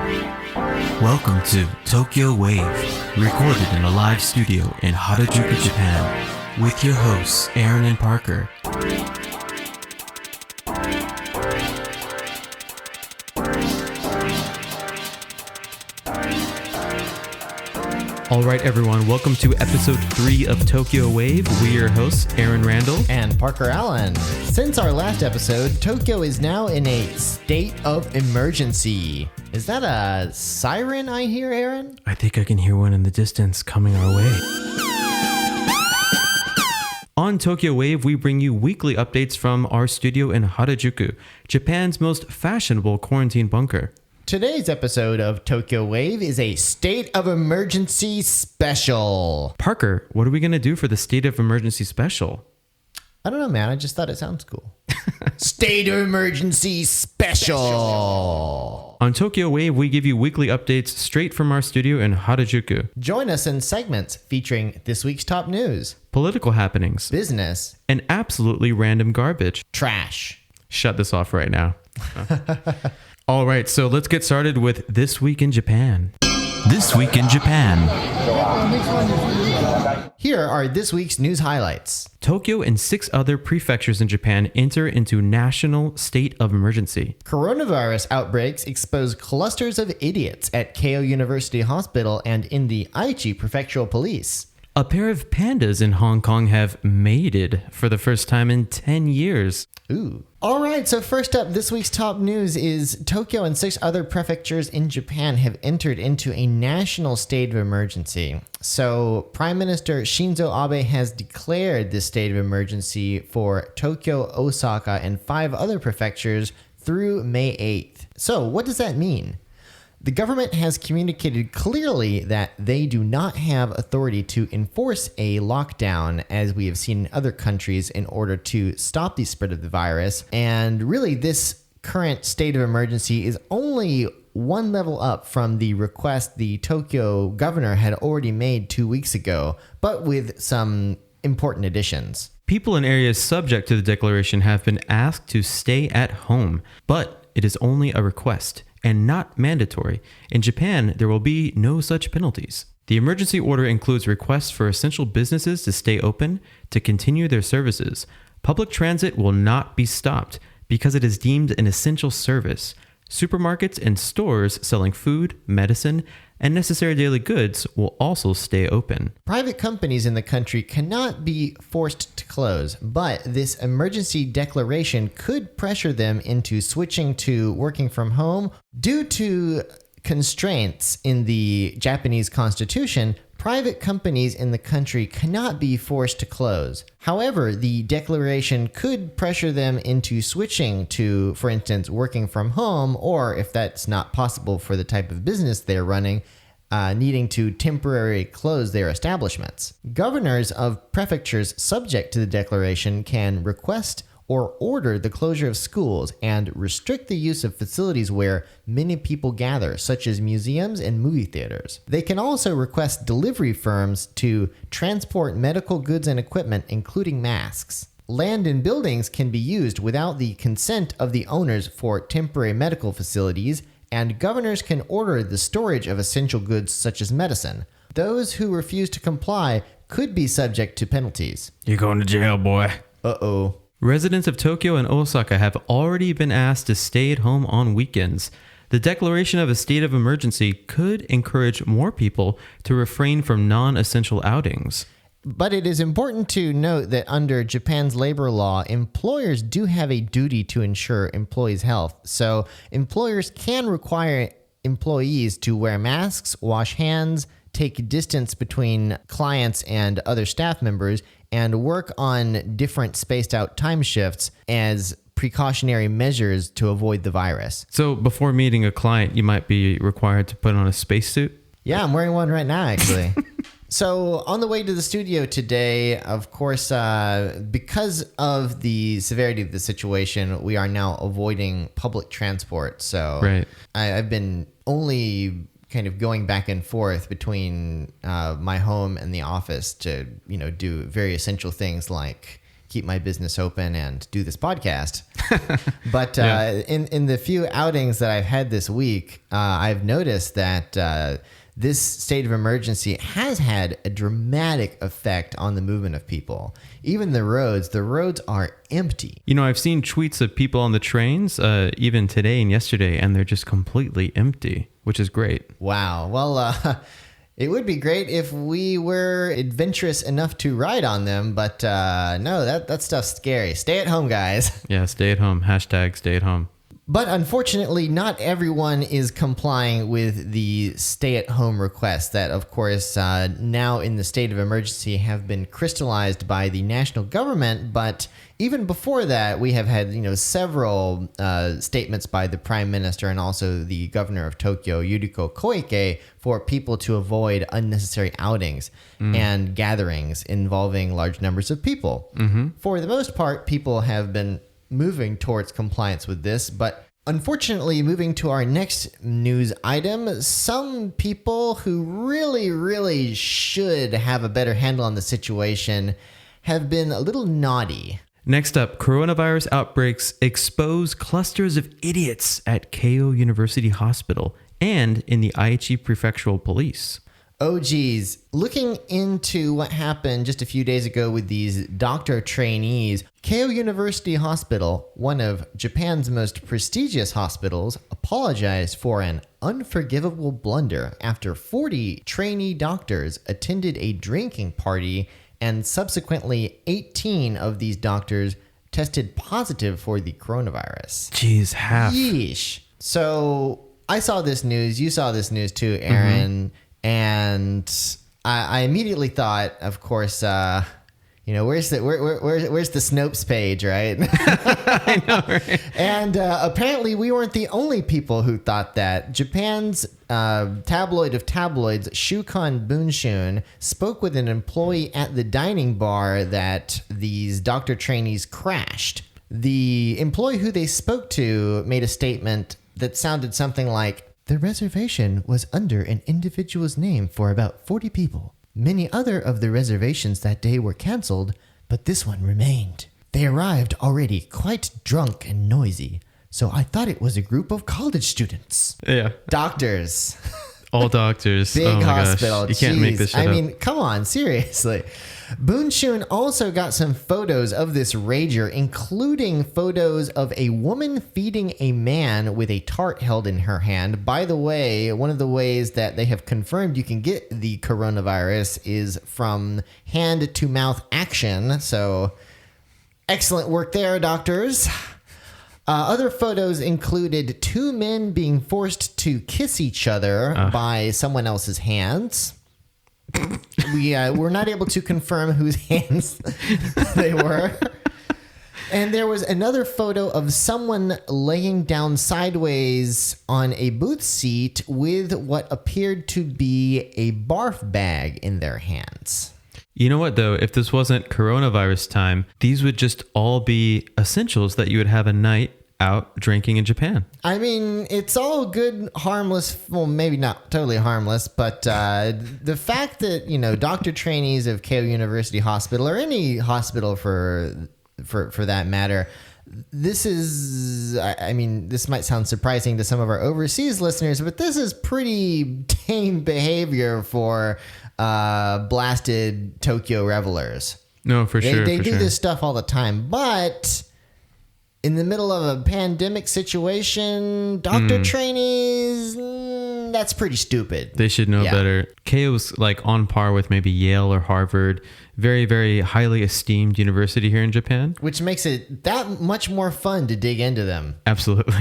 Welcome to Tokyo Wave, recorded in a live studio in Harajuku, Japan, with your hosts Aaron and Parker. All right, everyone, welcome to episode 3 of Tokyo Wave. We're your hosts, Aaron Randall and Parker Allen. Since our last episode, Tokyo is now in a state of emergency. Is that a siren I hear, Aaron? I think I can hear one in the distance coming our way. On Tokyo Wave, we bring you weekly updates from our studio in Harajuku, Japan's most fashionable quarantine bunker. Today's episode of Tokyo Wave is a State of Emergency special. Parker, what are we going to do for the State of Emergency special? I don't know, man. I just thought it sounds cool. State of Emergency special. On Tokyo Wave, we give you weekly updates straight from our studio in Harajuku. Join us in segments featuring this week's top news, political happenings, business, and absolutely random garbage. Trash. Shut this off right now. All right, so let's get started with This Week in Japan. This Week in Japan. Here are this week's news highlights. Tokyo and 6 other prefectures in Japan enter into national state of emergency. Coronavirus outbreaks expose clusters of idiots at Keio University Hospital and in the Aichi Prefectural Police. A pair of pandas in Hong Kong have mated for the first time in 10 years. Ooh. All right, so first up, this week's top news is Tokyo and 6 other prefectures in Japan have entered into a national state of emergency. So Prime Minister Shinzo Abe has declared this state of emergency for Tokyo, Osaka, and 5 other prefectures through May 8th. So what does that mean? The government has communicated clearly that they do not have authority to enforce a lockdown, as we have seen in other countries, in order to stop the spread of the virus. And really, this current state of emergency is only one level up from the request the Tokyo governor had already made 2 weeks ago, but with some important additions. People in areas subject to the declaration have been asked to stay at home, but it is only a request and not mandatory. In Japan, there will be no such penalties. The emergency order includes requests for essential businesses to stay open, to continue their services. Public transit will not be stopped because it is deemed an essential service. Supermarkets and stores selling food, medicine, and necessary daily goods will also stay open. Private companies in the country cannot be forced to close, but this emergency declaration could pressure them into switching to working from home. Due to constraints in the Japanese constitution, private companies in the country cannot be forced to close. However, the declaration could pressure them into switching to, for instance, working from home, or if that's not possible for the type of business they're running, needing to temporarily close their establishments. Governors of prefectures subject to the declaration can request or order the closure of schools and restrict the use of facilities where many people gather, such as museums and movie theaters. They can also request delivery firms to transport medical goods and equipment, including masks. Land and buildings can be used without the consent of the owners for temporary medical facilities, and governors can order the storage of essential goods such as medicine. Those who refuse to comply could be subject to penalties. You're going to jail, boy. Uh-oh. Residents of Tokyo and Osaka have already been asked to stay at home on weekends. The declaration of a state of emergency could encourage more people to refrain from non-essential outings. But it is important to note that under Japan's labor law, employers do have a duty to ensure employees' health. So employers can require employees to wear masks, wash hands, take distance between clients and other staff members, and work on different spaced out time shifts as precautionary measures to avoid the virus. So before meeting a client, you might be required to put on a spacesuit? Yeah, I'm wearing one right now, actually. So on the way to the studio today, of course, because of the severity of the situation, we are now avoiding public transport. So right. I've been only kind of going back and forth between my home and the office to, do very essential things like keep my business open and do this podcast. But in the few outings that I've had this week, I've noticed that this state of emergency has had a dramatic effect on the movement of people. Even the roads are empty. You know, I've seen tweets of people on the trains, even today and yesterday, and they're just completely empty, which is great. Wow. Well, it would be great if we were adventurous enough to ride on them, but no, that stuff's scary. Stay at home, guys. Yeah, stay at home. Hashtag stay at home. But unfortunately, not everyone is complying with the stay-at-home requests that, of course, now in the state of emergency have been crystallized by the national government. But even before that, we have had, several statements by the prime minister and also the governor of Tokyo, Yuriko Koike, for people to avoid unnecessary outings and gatherings involving large numbers of people. Mm-hmm. For the most part, people have been moving towards compliance with this, but unfortunately, moving to our next news item, some people who really should have a better handle on the situation have been a little naughty. Next up, coronavirus outbreaks expose clusters of idiots at Keio University Hospital and in the Aichi Prefectural Police. Oh, geez. Looking into what happened just a few days ago with these doctor trainees, Keio University Hospital, one of Japan's most prestigious hospitals, apologized for an unforgivable blunder after 40 trainee doctors attended a drinking party and subsequently 18 of these doctors tested positive for the coronavirus. Jeez, half. Yeesh. So I saw this news. You saw this news too, Aaron. Mm-hmm. And I immediately thought, of course, where's the Snopes page, right? I know, right? And apparently, we weren't the only people who thought that. Japan's tabloid of tabloids, Shukan Bunshun, spoke with an employee at the dining bar that these doctor trainees crashed. The employee who they spoke to made a statement that sounded something like, "The reservation was under an individual's name for about 40 people. Many other of the reservations that day were canceled, but this one remained. They arrived already quite drunk and noisy, so I thought it was a group of college students." Yeah. Doctors. All doctors. Big hospital. Gosh. You can't make this shit up. I mean, come on, seriously. Bunshun also got some photos of this rager, including photos of a woman feeding a man with a tart held in her hand. By the way, one of the ways that they have confirmed you can get the coronavirus is from hand-to-mouth action. So, excellent work there, doctors. Other photos included 2 men being forced to kiss each other by someone else's hands. We were not able to confirm whose hands they were. And there was another photo of someone laying down sideways on a booth seat with what appeared to be a barf bag in their hands. You know what, though? If this wasn't coronavirus time, these would just all be essentials that you would have a night out drinking in Japan. I mean, it's all good, harmless. Well, maybe not totally harmless, but the fact that, doctor trainees of Keio University Hospital or any hospital for that matter, this is, this might sound surprising to some of our overseas listeners, but this is pretty tame behavior for blasted Tokyo revelers. No, for sure. They do this stuff all the time, but in the middle of a pandemic situation, doctor trainees, that's pretty stupid. They should know better. Keio's on par with maybe Yale or Harvard. Very, very highly esteemed university here in Japan. Which makes it that much more fun to dig into them. Absolutely.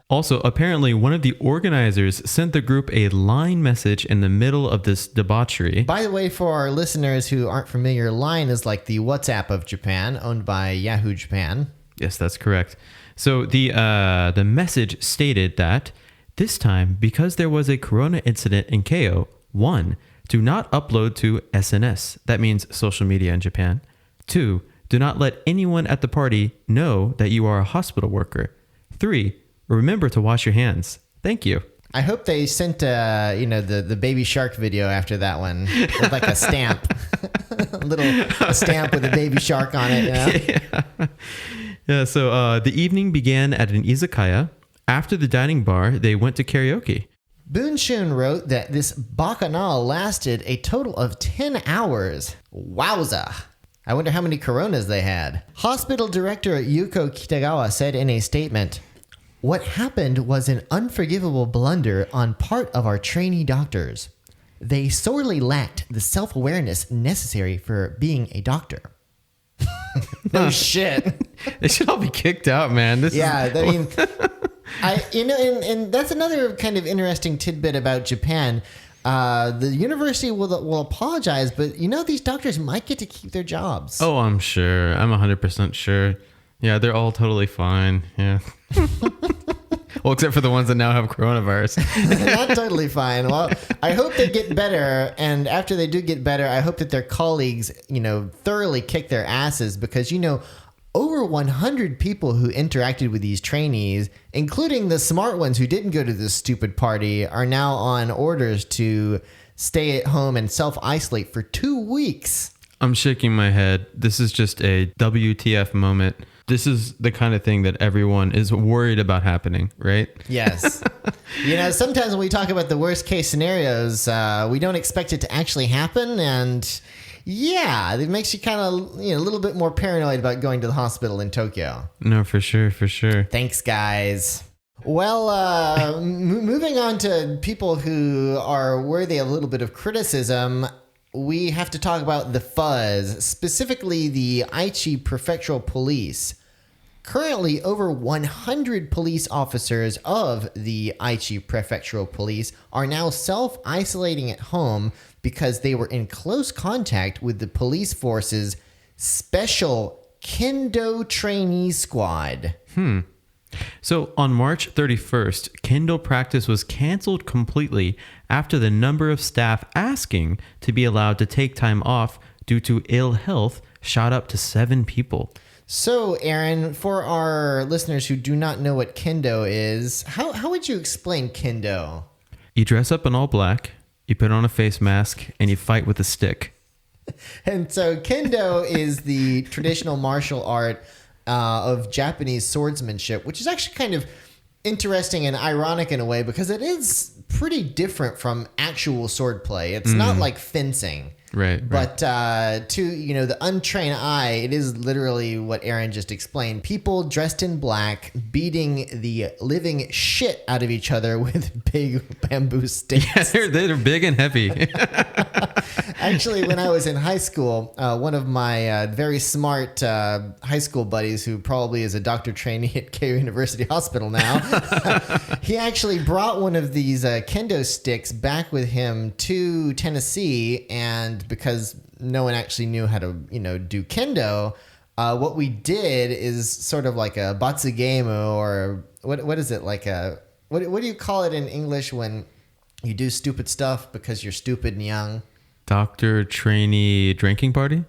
Also, apparently, one of the organizers sent the group a Line message in the middle of this debauchery. By the way, for our listeners who aren't familiar, Line is like the WhatsApp of Japan, owned by Yahoo Japan. Yes, that's correct. So the message stated that this time, because there was a corona incident in Keio, 1, do not upload to SNS. That means social media in Japan. 2, do not let anyone at the party know that you are a hospital worker. 3, remember to wash your hands. Thank you. I hope they sent the Baby Shark video after that one with like a stamp. A little stamp with a baby shark on it. You know? Yeah, so the evening began at an izakaya. After the dining bar, they went to karaoke. Bunshun wrote that this bacchanal lasted a total of 10 hours. Wowza. I wonder how many coronas they had. Hospital director Yuko Kitagawa said in a statement, "What happened was an unforgivable blunder on part of our trainee doctors. They sorely lacked the self-awareness necessary for being a doctor." No shit. They should all be kicked out, man. I mean, and that's another kind of interesting tidbit about Japan. The university will apologize, but these doctors might get to keep their jobs. Oh, I'm sure. I'm 100% sure. Yeah, they're all totally fine. Yeah. Well, except for the ones that now have coronavirus. Not totally fine. Well, I hope they get better. And after they do get better, I hope that their colleagues, thoroughly kick their asses because, over 100 people who interacted with these trainees, including the smart ones who didn't go to this stupid party, are now on orders to stay at home and self-isolate for 2 weeks. I'm shaking my head. This is just a WTF moment. This is the kind of thing that everyone is worried about happening, right? Yes. Sometimes when we talk about the worst case scenarios, we don't expect it to actually happen. And yeah, it makes you kind of, a little bit more paranoid about going to the hospital in Tokyo. No, for sure, for sure. Thanks, guys. Well, moving on to people who are worthy of a little bit of criticism, we have to talk about the fuzz, specifically the Aichi Prefectural Police. Currently, over 100 police officers of the Aichi Prefectural Police are now self-isolating at home because they were in close contact with the police force's special Kendo trainee squad. So on March 31st, Kendo practice was canceled completely after the number of staff asking to be allowed to take time off due to ill health shot up to 7 people. So, Aaron, for our listeners who do not know what Kendo is, how would you explain Kendo? You dress up in all black, you put on a face mask, and you fight with a stick. And so Kendo is the traditional martial art of Japanese swordsmanship, which is actually kind of interesting and ironic in a way because it is pretty different from actual swordplay. It's not like fencing. Right. But to, the untrained eye, it is literally what Aaron just explained. People dressed in black beating the living shit out of each other with big bamboo sticks. Yeah, they're big and heavy. Actually, when I was in high school, one of my very smart high school buddies, who probably is a doctor trainee at KU University Hospital now, he actually brought one of these kendo sticks back with him to Tennessee. And because no one actually knew how to, do kendo, what we did is sort of like a batsugame, or what is it, like a what do you call it in English when you do stupid stuff because you're stupid and young? Doctor trainee drinking party?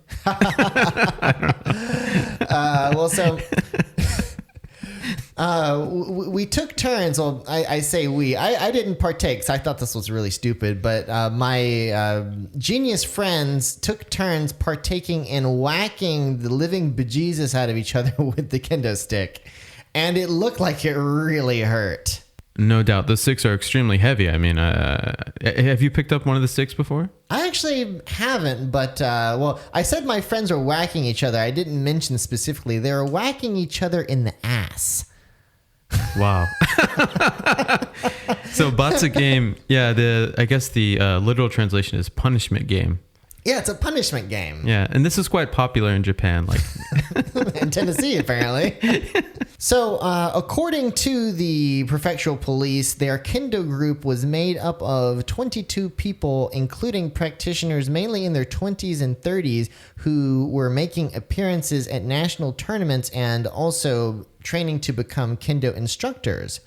We took turns. Well, I say we. I didn't partake because I thought this was really stupid. But my genius friends took turns partaking in whacking the living bejesus out of each other with the kendo stick. And it looked like it really hurt. No doubt. The sticks are extremely heavy. I mean, have you picked up one of the sticks before? I actually haven't, but, I said my friends were whacking each other. I didn't mention specifically. They were whacking each other in the ass. Wow. So Batsu game, I guess the literal translation is punishment game. Yeah, it's a punishment game. Yeah, and this is quite popular in Japan, like in Tennessee, apparently. So, according to the prefectural police, their kendo group was made up of 22 people, including practitioners mainly in their 20s and 30s, who were making appearances at national tournaments and also training to become kendo instructors.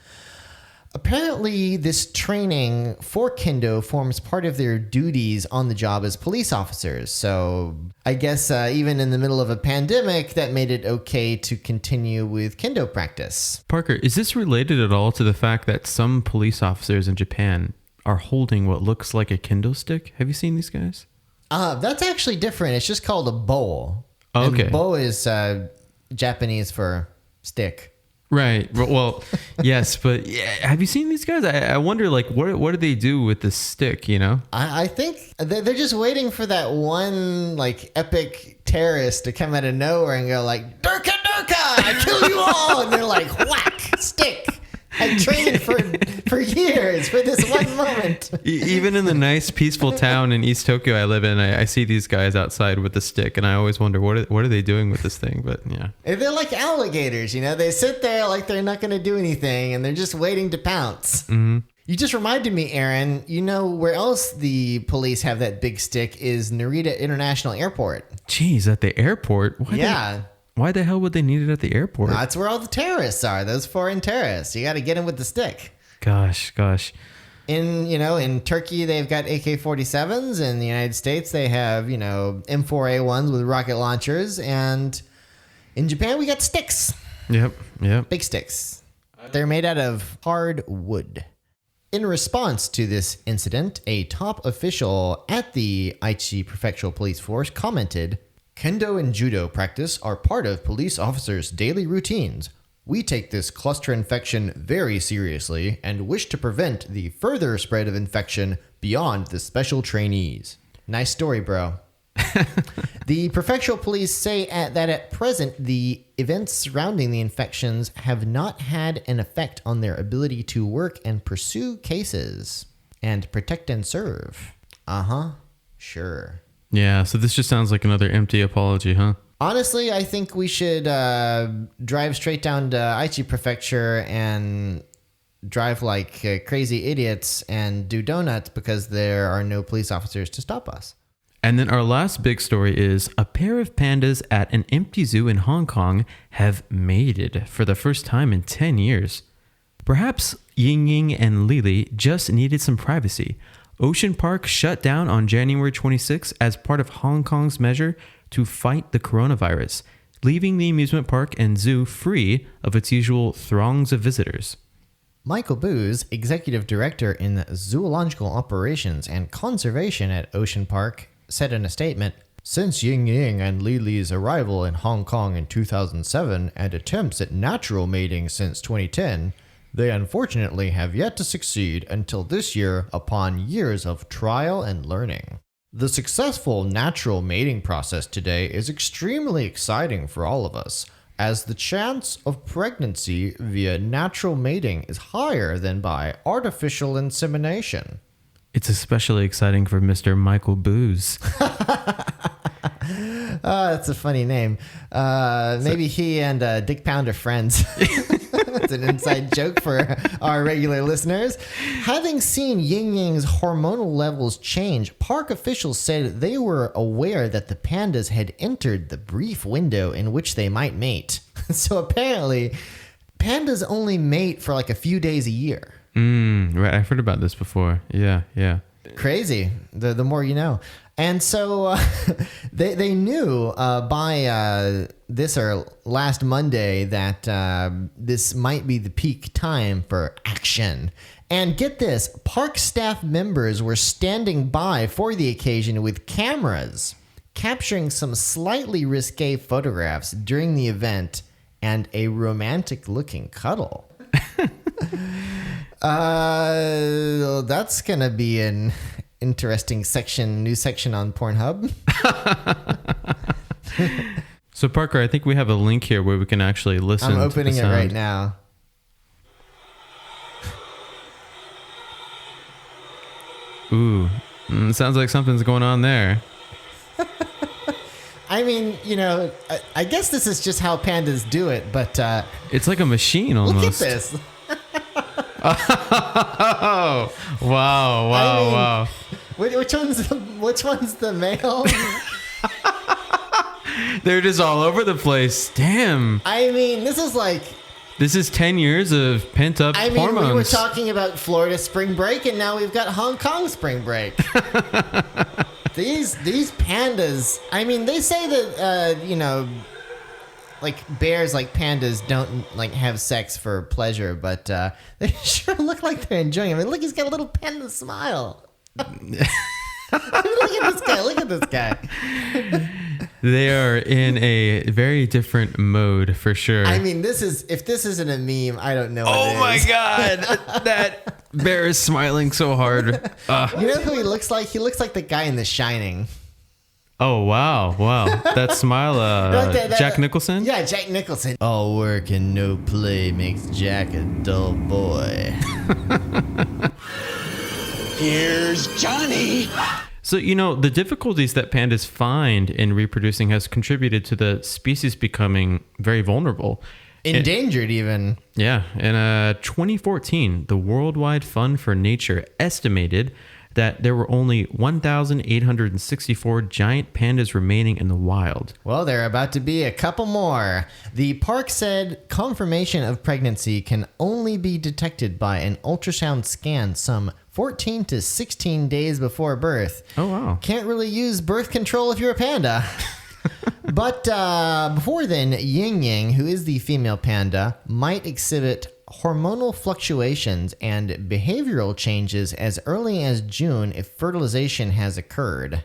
Apparently, this training for kendo forms part of their duties on the job as police officers. So I guess even in the middle of a pandemic, that made it okay to continue with kendo practice. Parker, is this related at all to the fact that some police officers in Japan are holding what looks like a kendo stick? Have you seen these guys? That's actually different. It's just called a bowl. Oh, okay. And bowl is Japanese for stick. Right. Well, yes, but have you seen these guys? I wonder, like, what do they do with the stick, you know? I think they're just waiting for that one, like, epic terrorist to come out of nowhere and go, like, Durka Durka, I kill you all. And they're like, whack, stick. I trained for years for this one moment. Even in the nice, peaceful town in East Tokyo I live in, I see these guys outside with the stick, and I always wonder, what are they doing with this thing? But yeah. They're like alligators, you know? They sit there like they're not going to do anything, and they're just waiting to pounce. Mm-hmm. You just reminded me, Aaron, you know where else the police have that big stick is Narita International Airport. Jeez, at the airport? Why the hell would they need it at the airport? That's where all the terrorists are, those foreign terrorists. You got to get them with the stick. Gosh. In Turkey, they've got AK-47s. In the United States, they have, M4A1s with rocket launchers. And in Japan, we got sticks. Yep. Big sticks. They're made out of hard wood. In response to this incident, a top official at the Aichi Prefectural Police Force commented, "Kendo and judo practice are part of police officers' daily routines. We take this cluster infection very seriously and wish to prevent the further spread of infection beyond the special trainees." Nice story, bro. The prefectural police say that at present, the events surrounding the infections have not had an effect on their ability to work and pursue cases and protect and serve. Sure. Yeah, so this just sounds like another empty apology, huh? Honestly, I think we should drive straight down to Aichi Prefecture and drive like crazy idiots and do donuts because there are no police officers to stop us. And then our last big story is a pair of pandas at an empty zoo in Hong Kong have mated for the first time in 10 years. Perhaps Ying Ying and Lily just needed some privacy. Ocean Park shut down on January 26 as part of Hong Kong's measure to fight the coronavirus, leaving the amusement park and zoo free of its usual throngs of visitors. Michael Booz, executive director in zoological operations and conservation at Ocean Park, said in a statement, "Since Ying Ying and Lily's arrival in Hong Kong in 2007 and attempts at natural mating since 2010, they unfortunately have yet to succeed until this year upon years of trial and learning. The successful natural mating process today is extremely exciting for all of us, as the chance of pregnancy via natural mating is higher than by artificial insemination." It's especially exciting for Mr. Michael Booz. That's a funny name. Maybe he and Dick Pound are friends. It's an inside joke for our regular listeners. Having seen Ying Ying's hormonal levels change, park officials said they were aware that the pandas had entered the brief window in which they might mate. So apparently, pandas only mate for like a few days a year. Right. I've heard about this before. Yeah. Crazy. The more you know. And so they knew by this or last Monday that this might be the peak time for action. And get this, park staff members were standing by for the occasion with cameras, capturing some slightly risque photographs during the event and a romantic-looking cuddle. That's going to be an interesting news section on Pornhub. So Parker, I think we have a link here where we can actually listen. I'm opening it right now. Ooh, sounds like something's going on there. I mean, I guess this is just how pandas do it, but it's like a machine almost. Look at this. Oh, wow. Which one's the male? They're just all over the place. Damn. I mean, this is 10 years of pent up hormones. We were talking about Florida spring break, and now we've got Hong Kong spring break. These pandas. I mean, they say that like bears, like pandas, don't like have sex for pleasure, but they sure look like they're enjoying it. I mean, look, he's got a little panda smile. Look at this guy. Look at this guy. They are in a very different mode for sure. I mean, if this isn't a meme, I don't know what Oh it my is. God. That bear is smiling so hard. You know who he looks like? He looks like the guy in The Shining. Oh, wow. That smile, Jack Nicholson? Yeah, Jack Nicholson. All work and no play makes Jack a dull boy. Here's Johnny. So, the difficulties that pandas find in reproducing has contributed to the species becoming very vulnerable. Endangered even. Yeah. In 2014, the Worldwide Fund for Nature estimated that there were only 1,864 giant pandas remaining in the wild. Well, there are about to be a couple more. The park said confirmation of pregnancy can only be detected by an ultrasound scan some 14 to 16 days before birth. Oh, wow. Can't really use birth control if you're a panda. But before then, Ying Yang, who is the female panda, might exhibit hormonal fluctuations and behavioral changes as early as June if fertilization has occurred.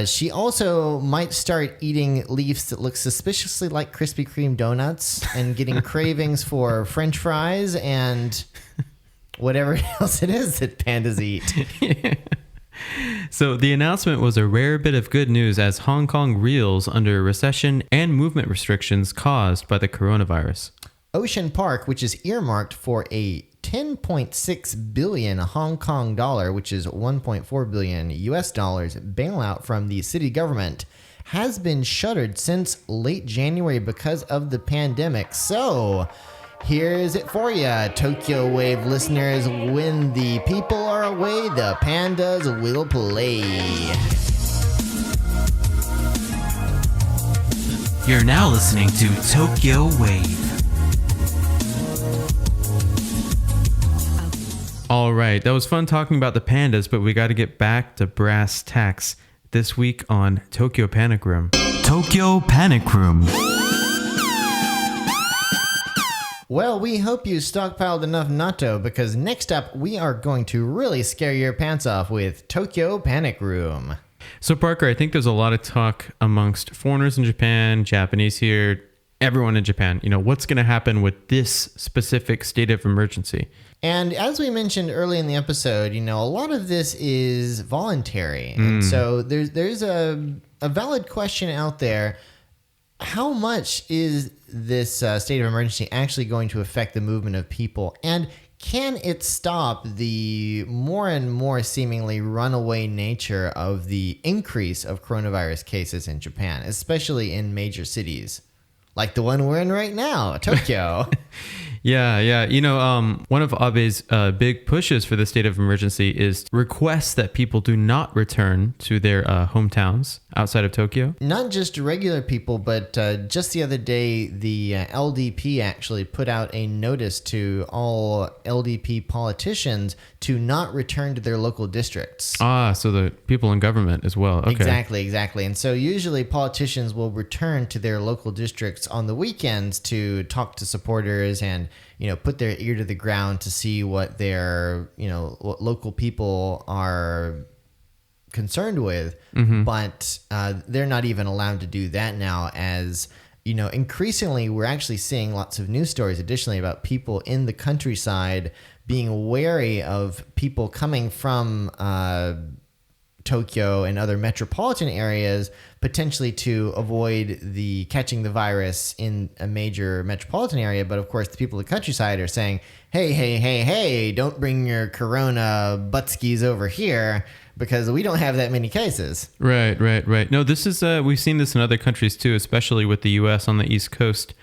She also might start eating leaves that look suspiciously like Krispy Kreme donuts and getting cravings for French fries and whatever else it is that pandas eat. So the announcement was a rare bit of good news as Hong Kong reels under recession and movement restrictions caused by the coronavirus. Ocean Park, which is earmarked for a 10.6 billion Hong Kong dollar, which is 1.4 billion US dollars bailout from the city government, has been shuttered since late January because of the pandemic. So, here's it for you, Tokyo Wave listeners. When the people are away, the pandas will play. You're now listening to Tokyo Wave. All right, that was fun talking about the pandas, but we got to get back to brass tacks this week on Tokyo Panic Room. Tokyo Panic Room. Well, we hope you stockpiled enough natto because next up we are going to really scare your pants off with Tokyo Panic Room. So Parker, I think there's a lot of talk amongst foreigners in Japan, Japanese here, everyone in Japan. What's going to happen with this specific state of emergency? And as we mentioned early in the episode, a lot of this is voluntary. And so there's a valid question out there. How much is this state of emergency actually going to affect the movement of people? And can it stop the more and more seemingly runaway nature of the increase of coronavirus cases in Japan, especially in major cities? Like the one we're in right now, Tokyo. Yeah. One of Abe's big pushes for the state of emergency is requests that people do not return to their hometowns outside of Tokyo. Not just regular people, but just the other day, the LDP actually put out a notice to all LDP politicians to not return to their local districts. So the people in government as well. Okay. Exactly. And so usually politicians will return to their local districts on the weekends to talk to supporters and, put their ear to the ground to see what their, what local people are concerned with. But they're not even allowed to do that now as, increasingly we're actually seeing lots of news stories additionally about people in the countryside being wary of people coming from Tokyo and other metropolitan areas potentially to avoid the catching the virus in a major metropolitan area. But of course, the people of the countryside are saying, hey, don't bring your corona butt-skis over here because we don't have that many cases. Right. No, this is, we've seen this in other countries too, especially with the U.S. on the East Coast.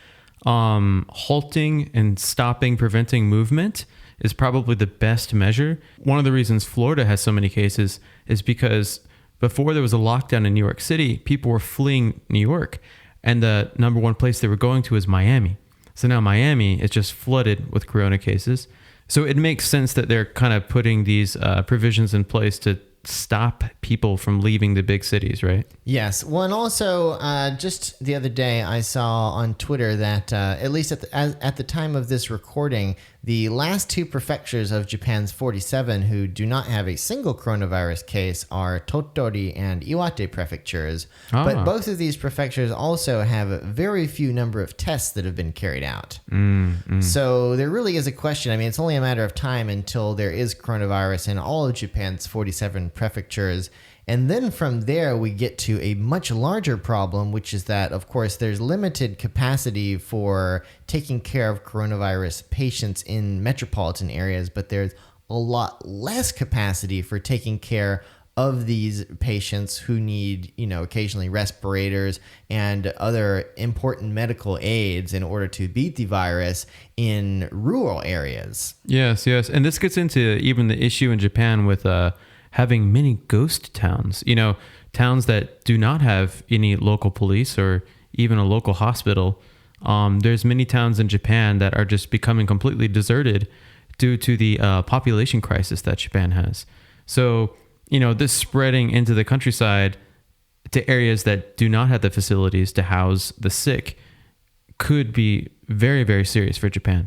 Halting and stopping, preventing movement is probably the best measure. One of the reasons Florida has so many cases is because before there was a lockdown in New York City, people were fleeing New York, and the number one place they were going to is Miami. So now Miami is just flooded with corona cases. So it makes sense that they're kind of putting these provisions in place to stop people from leaving the big cities, right? Yes. Well, and also, just the other day, I saw on Twitter that at least at the time of this recording, The last two prefectures of Japan's 47 who do not have a single coronavirus case are Tottori and Iwate prefectures. But both of these prefectures also have a very few number of tests that have been carried out. So there really is a question. I mean, it's only a matter of time until there is coronavirus in all of Japan's 47 prefectures. And then from there, we get to a much larger problem, which is that, of course, there's limited capacity for taking care of coronavirus patients in metropolitan areas, but there's a lot less capacity for taking care of these patients who need, occasionally respirators and other important medical aids in order to beat the virus in rural areas. Yes. And this gets into even the issue in Japan with having many ghost towns, towns that do not have any local police or even a local hospital. There's many towns in Japan that are just becoming completely deserted due to the population crisis that Japan has. So, this spreading into the countryside to areas that do not have the facilities to house the sick could be very, very serious for Japan.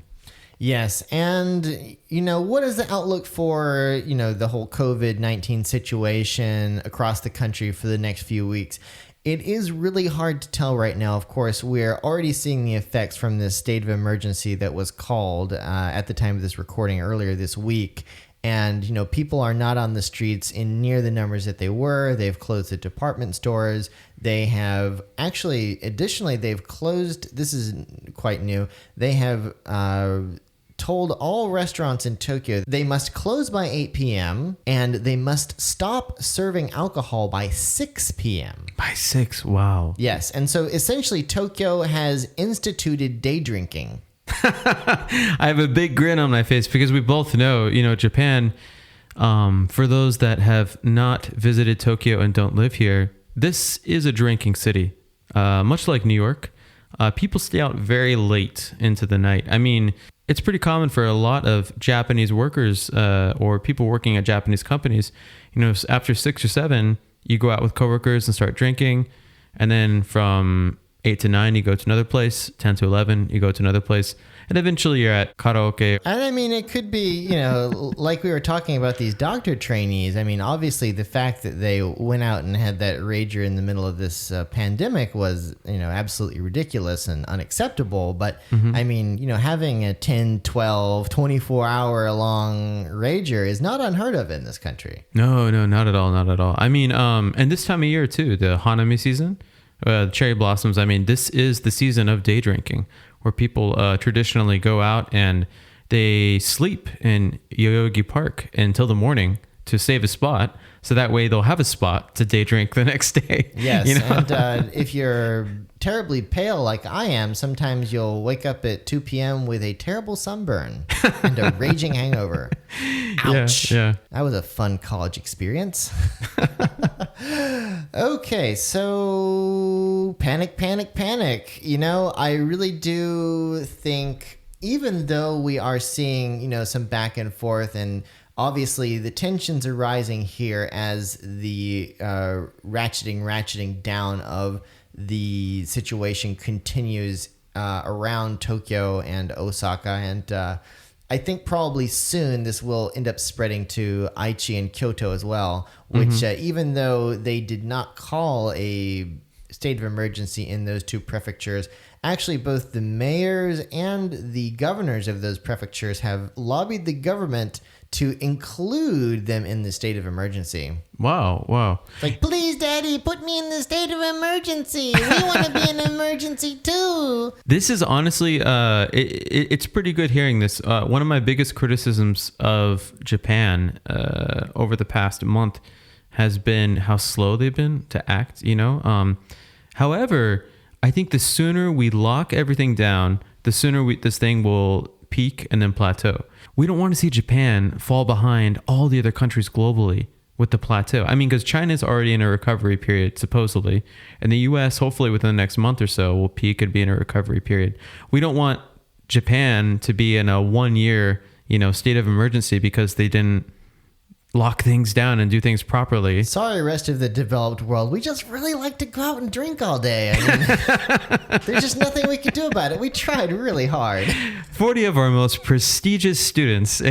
Yes. And, what is the outlook for, the whole COVID-19 situation across the country for the next few weeks? It is really hard to tell right now. Of course, we're already seeing the effects from this state of emergency that was called at the time of this recording earlier this week. And, people are not on the streets in near the numbers that they were. They've closed the department stores. They have additionally, they've closed, this is quite new, they have told all restaurants in Tokyo they must close by 8 p.m. and they must stop serving alcohol by 6 p.m. By 6, wow. Yes, and so essentially Tokyo has instituted day drinking. I have a big grin on my face because we both know, Japan, for those that have not visited Tokyo and don't live here, this is a drinking city. Much like New York, people stay out very late into the night. I mean, it's pretty common for a lot of Japanese workers or people working at Japanese companies, after 6 or 7, you go out with coworkers and start drinking. And then from 8 to 9, you go to another place. 10 to 11, you go to another place. And eventually you're at karaoke. And I mean, it could be, like we were talking about these doctor trainees. I mean, obviously the fact that they went out and had that rager in the middle of this pandemic was, absolutely ridiculous and unacceptable. But I mean, having a 10, 12, 24-hour long rager is not unheard of in this country. No, not at all. Not at all. I mean, and this time of year too, the Hanami season, cherry blossoms. I mean, this is the season of day drinking, where people traditionally go out and they sleep in Yoyogi Park until the morning to save a spot. So that way they'll have a spot to day drink the next day. Yes. And if you're terribly pale like I am, sometimes you'll wake up at 2 p.m. with a terrible sunburn and a raging hangover. Ouch. Yeah. That was a fun college experience. Okay, so panic. I really do think, even though we are seeing, some back and forth, and obviously the tensions are rising here as the ratcheting down of the situation continues around Tokyo and Osaka, and I think probably soon this will end up spreading to Aichi and Kyoto as well, which even though they did not call a state of emergency in those two prefectures, actually both the mayors and the governors of those prefectures have lobbied the government to include them in the state of emergency. Wow. Like, please, Daddy, put me in the state of emergency. We want to be in emergency too. This is honestly, it's pretty good hearing this. One of my biggest criticisms of Japan over the past month has been how slow they've been to act, However, I think the sooner we lock everything down, the sooner this thing will peak and then plateau. We don't want to see Japan fall behind all the other countries globally with the plateau. I mean, because China's already in a recovery period, supposedly, and the U.S., hopefully within the next month or so, will peak and be in a recovery period. We don't want Japan to be in a 1 year, state of emergency because they didn't lock things down and do things properly. Sorry, rest of the developed world. We just really like to go out and drink all day. I mean, there's just nothing we could do about it. We tried really hard. 40 of our most prestigious students.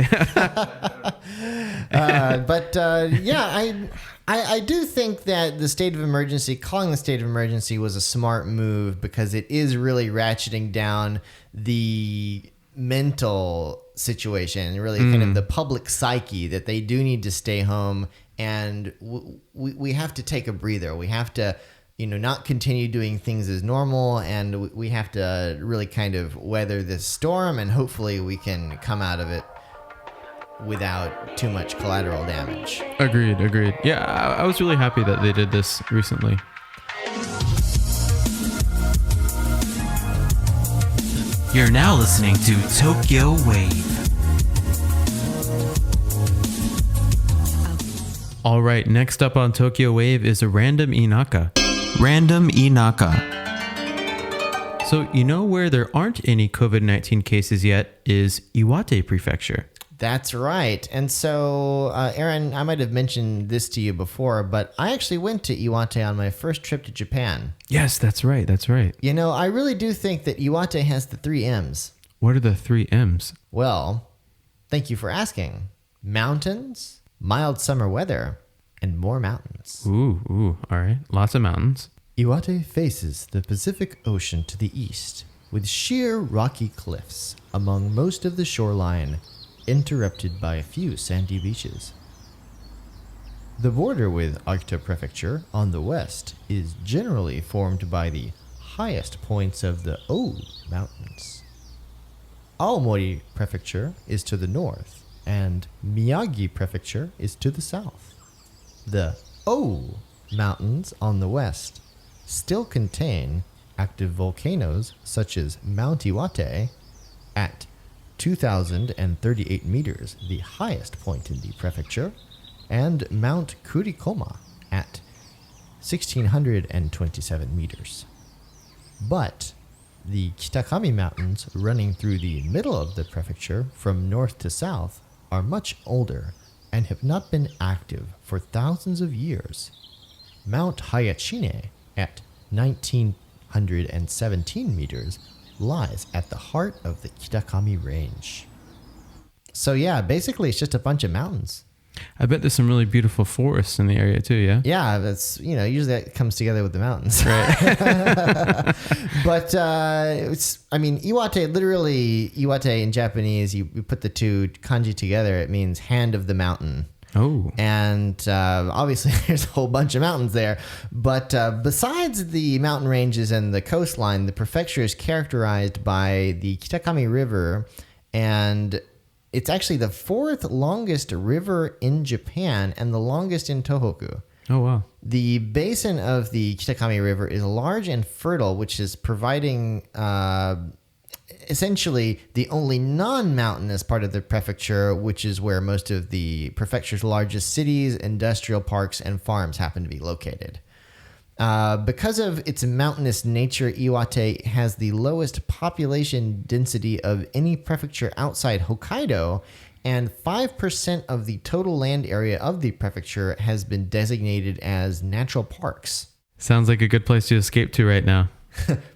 I do think that the state of emergency, calling the state of emergency, was a smart move because it is really ratcheting down the mental situation, really kind of the public psyche that they do need to stay home, and we have to take a breather. We have to, not continue doing things as normal, and we have to really kind of weather this storm, and hopefully we can come out of it without too much collateral damage. Agreed. Yeah, I was really happy that they did this recently. You're now listening to Tokyo Wave. All right, next up on Tokyo Wave is a random Inaka. Random Inaka. So, where there aren't any COVID-19 cases yet is Iwate Prefecture. That's right. And so, Aaron, I might have mentioned this to you before, but I actually went to Iwate on my first trip to Japan. Yes, that's right. I really do think that Iwate has the 3 M's. What are the 3 M's? Well, thank you for asking. Mountains, mild summer weather, and more mountains. Ooh, all right. Lots of mountains. Iwate faces the Pacific Ocean to the east, with sheer rocky cliffs among most of the shoreline, interrupted by a few sandy beaches. The border with Iwate Prefecture on the west is generally formed by the highest points of the O Mountains. Aomori Prefecture is to the north, and Miyagi Prefecture is to the south. The O Mountains on the west still contain active volcanoes such as Mount Iwate at 2,038 meters, the highest point in the prefecture, and Mount Kurikoma at 1,627 meters. But the Kitakami Mountains running through the middle of the prefecture from north to south are much older and have not been active for thousands of years. Mount Hayachine at 1,917 meters lies at the heart of the Kitakami Range. So yeah, basically it's just a bunch of mountains. I bet there's some really beautiful forests in the area too, yeah? Yeah, that's, usually that comes together with the mountains. Right. But, Iwate in Japanese, you put the two kanji together, it means hand of the mountain. Oh. And obviously there's a whole bunch of mountains there. But besides the mountain ranges and the coastline, the prefecture is characterized by the Kitakami River, and it's actually the 4th longest river in Japan and the longest in Tohoku. Oh, wow. The basin of the Kitakami River is large and fertile, which is providing essentially the only non-mountainous part of the prefecture, which is where most of the prefecture's largest cities, industrial parks, and farms happen to be located. Because of its mountainous nature, Iwate has the lowest population density of any prefecture outside Hokkaido, and 5% of the total land area of the prefecture has been designated as natural parks. Sounds like a good place to escape to right now.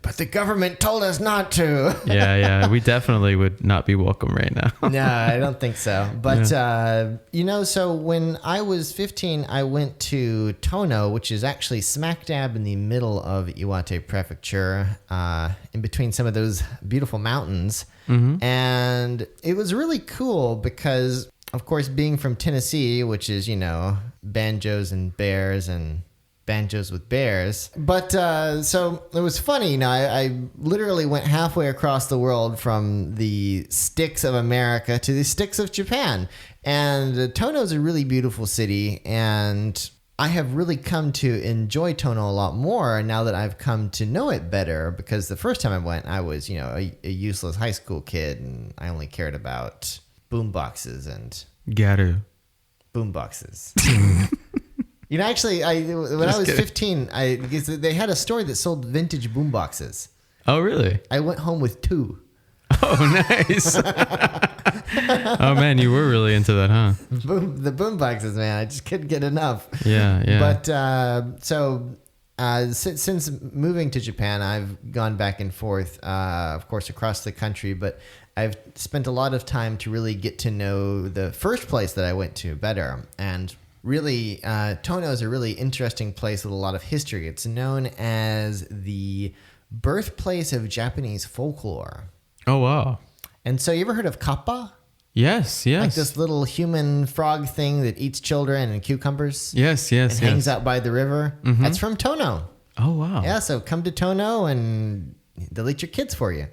But the government told us not to. Yeah. We definitely would not be welcome right now. No, I don't think so. But, so when I was 15, I went to Tono, which is actually smack dab in the middle of Iwate Prefecture, in between some of those beautiful mountains. Mm-hmm. And it was really cool because, of course, being from Tennessee, which is, banjos and bears and banjos with bears. But so it was funny. I literally went halfway across the world from the sticks of America to the sticks of Japan. And Tono is a really beautiful city, and I have really come to enjoy Tono a lot more now that I've come to know it better, because the first time I went, I was, a useless high school kid, and I only cared about boomboxes and Garu. Boomboxes. Actually, when I was 15, they had a store that sold vintage boomboxes. Oh, really? I went home with 2. Oh, nice. Oh man, you were really into that, huh? The boomboxes, man. I just couldn't get enough. Yeah, yeah. But since moving to Japan, I've gone back and forth, of course, across the country. But I've spent a lot of time to really get to know the first place that I went to better. And really, Tono is a really interesting place with a lot of history. It's known as the birthplace of Japanese folklore. Oh, wow. And so you ever heard of kappa? Yes, yes. Like this little human frog thing that eats children and cucumbers? Yes, yes, And yes. hangs out by the river? Mhm. That's from Tono. Oh, wow. Yeah, so come to Tono and they'll eat your kids for you.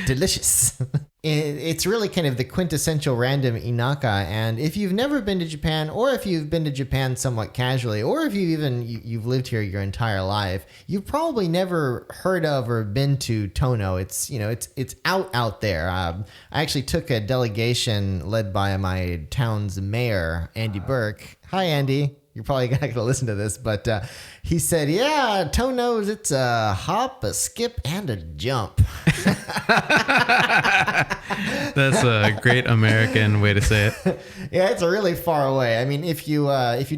Delicious. It's really kind of the quintessential random inaka. And if you've never been to Japan, or if you've been to Japan somewhat casually, or if you've lived here your entire life, you've probably never heard of or been to Tono. It's out there. I actually took a delegation led by my town's mayor, Andy Burke. Hi, Andy. You're probably not going to listen to this, but he said, yeah, Tono's, it's a hop, a skip, and a jump. That's a great American way to say it. Yeah, it's really far away. I mean, if you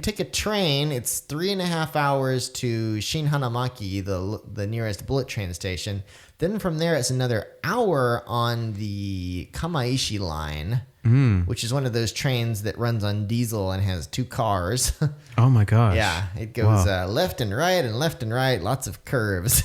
take a train, it's 3.5 hours to Shinhanamaki, the nearest bullet train station. Then from there, it's another hour on the Kamaishi line, which is one of those trains that runs on diesel and has 2 cars. Oh my gosh. Yeah, it goes Wow. left and right, lots of curves.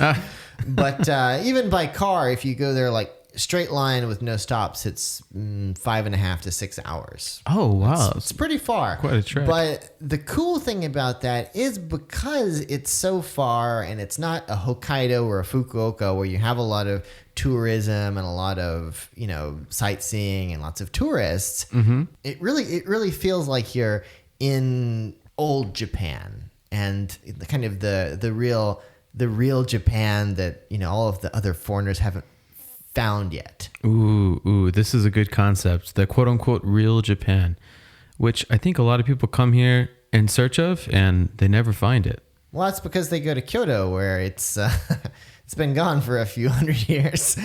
But even by car, if you go there like straight line with no stops, it's 5.5 to 6 hours. Oh, wow. It's pretty far. Quite a trek. But the cool thing about that is because it's so far and it's not a Hokkaido or a Fukuoka where you have a lot of tourism and a lot of, sightseeing and lots of tourists. Mm-hmm. It really feels like you're in old Japan and kind of the real Japan that, all of the other foreigners haven't found yet. Ooh, this is a good concept. The quote unquote real Japan, which I think a lot of people come here in search of and they never find it. Well, that's because they go to Kyoto where it's it's been gone for a few hundred years.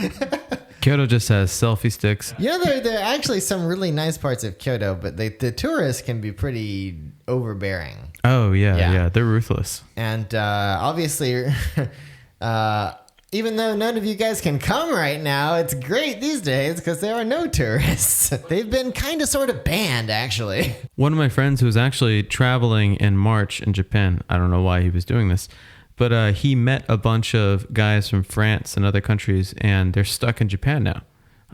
Kyoto just has selfie sticks. There are actually some really nice parts of Kyoto, but the tourists can be pretty overbearing. Oh, Yeah. yeah. They're ruthless. And obviously, even though none of you guys can come right now, it's great these days because there are no tourists. They've been kind of sort of banned, actually. One of my friends who was actually traveling in March in Japan, I don't know why he was doing this, but he met a bunch of guys from France and other countries, and they're stuck in Japan now.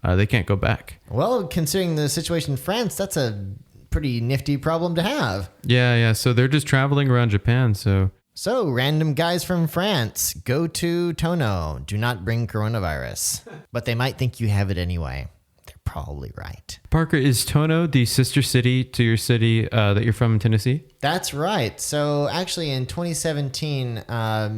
They can't go back. Well, considering the situation in France, that's a pretty nifty problem to have. Yeah. So they're just traveling around Japan, so... So, random guys from France, go to Tono. Do not bring coronavirus. But they might think you have it anyway. They're probably right. Parker, is Tono the sister city to your city that you're from in Tennessee? That's right. So, actually, in 2017,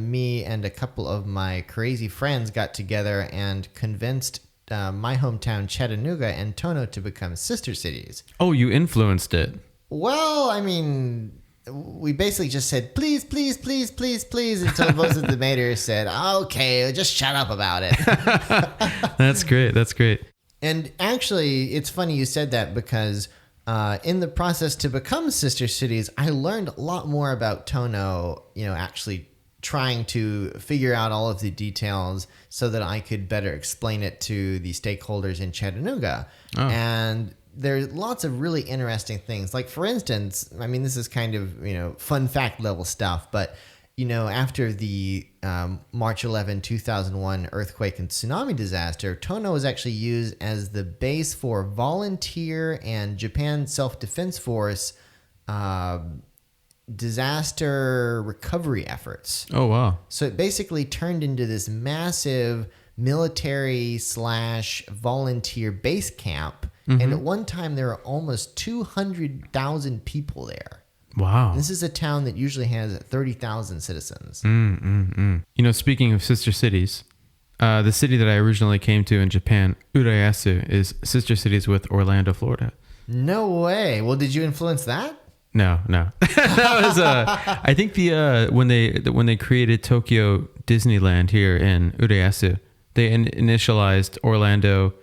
me and a couple of my crazy friends got together and convinced my hometown, Chattanooga, and Tono to become sister cities. Oh, you influenced it. Well, I mean... we basically just said, please, please, please, please, please, until most of the mayors said, okay, just shut up about it. That's great. And actually, it's funny you said that because in the process to become sister cities, I learned a lot more about Tono, actually trying to figure out all of the details so that I could better explain it to the stakeholders in Chattanooga. Oh. And there's lots of really interesting things. Like, for instance, I mean, this is kind of, fun fact level stuff, but, after the March 11, 2001 earthquake and tsunami disaster, Tono was actually used as the base for volunteer and Japan Self-Defense Force disaster recovery efforts. Oh, wow. So it basically turned into this massive military/volunteer base camp. Mm-hmm. And at one time, there were almost 200,000 people there. Wow. This is a town that usually has 30,000 citizens. Speaking of sister cities, the city that I originally came to in Japan, Urayasu, is sister cities with Orlando, Florida. No way. Well, did you influence that? No. That was I think when they created Tokyo Disneyland here in Urayasu, They initialized Orlando.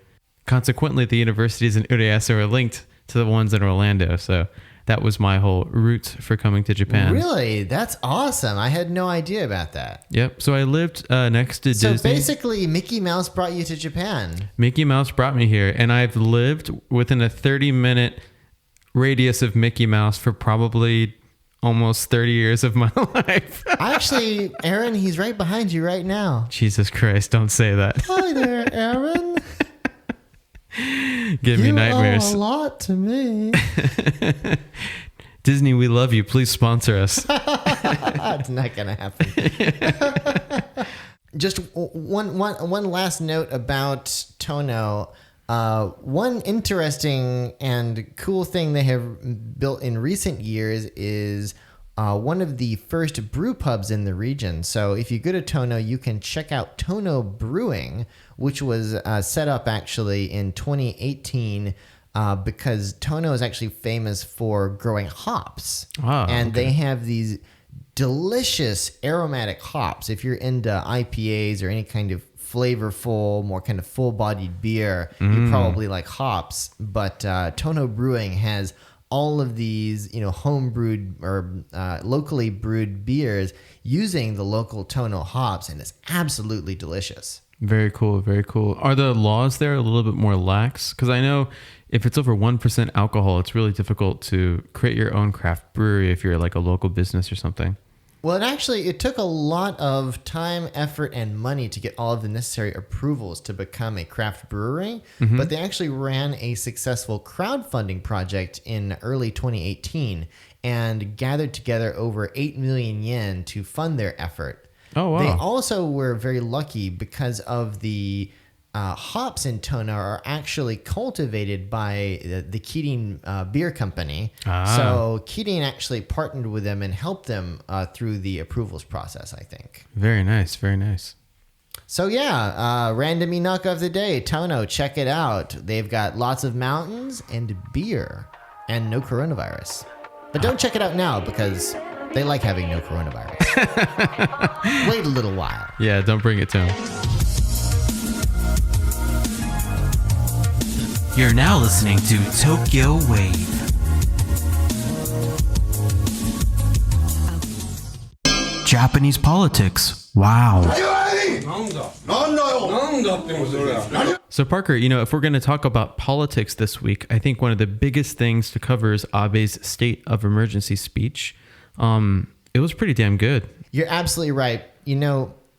Consequently, the universities in Urayasu are linked to the ones in Orlando. So that was my whole route for coming to Japan. Really? That's awesome. I had no idea about that. Yep. So I lived next to Disney. So basically, Mickey Mouse brought you to Japan. Mickey Mouse brought me here, and I've lived within a 30-minute radius of Mickey Mouse for probably almost 30 years of my life. Actually, Aaron, he's right behind you right now. Jesus Christ, don't say that. Hi there, Aaron. Give me nightmares. You owe a lot to me. Disney, we love you. Please sponsor us. It's not going to happen. Just one last note about Tono. One interesting and cool thing they have built in recent years is one of the first brew pubs in the region. So if you go to Tono, you can check out Tono Brewing, which was set up actually in 2018 because Tono is actually famous for growing hops. They have these delicious aromatic hops. If you're into IPAs or any kind of flavorful, more kind of full-bodied beer, you probably like hops. But Tono Brewing has all of these, home brewed or locally brewed beers using the local Tono hops, and it's absolutely delicious. Very cool. Very cool. Are the laws there a little bit more lax? Because I know if it's over 1% alcohol, it's really difficult to create your own craft brewery if you're like a local business or something. Well, it took a lot of time, effort, and money to get all of the necessary approvals to become a craft brewery. But they actually ran a successful crowdfunding project in early 2018 and gathered together over 8 million yen to fund their effort. Oh, wow. They also were very lucky because of the hops in Tono are actually cultivated by the Keating Beer Company. So Keating actually partnered with them and helped them through the approvals process, I think. Very nice. Very nice. So yeah, random Inaka of the day, Tono, check it out. They've got lots of mountains and beer and no coronavirus. But don't check it out now because they like having no coronavirus. Wait a little while. Yeah, don't bring it to them. You're now listening to Tokyo Wave. Japanese politics. Wow. So Parker, if we're going to talk about politics this week, I think one of the biggest things to cover is Abe's state of emergency speech. It was pretty damn good. You're absolutely right.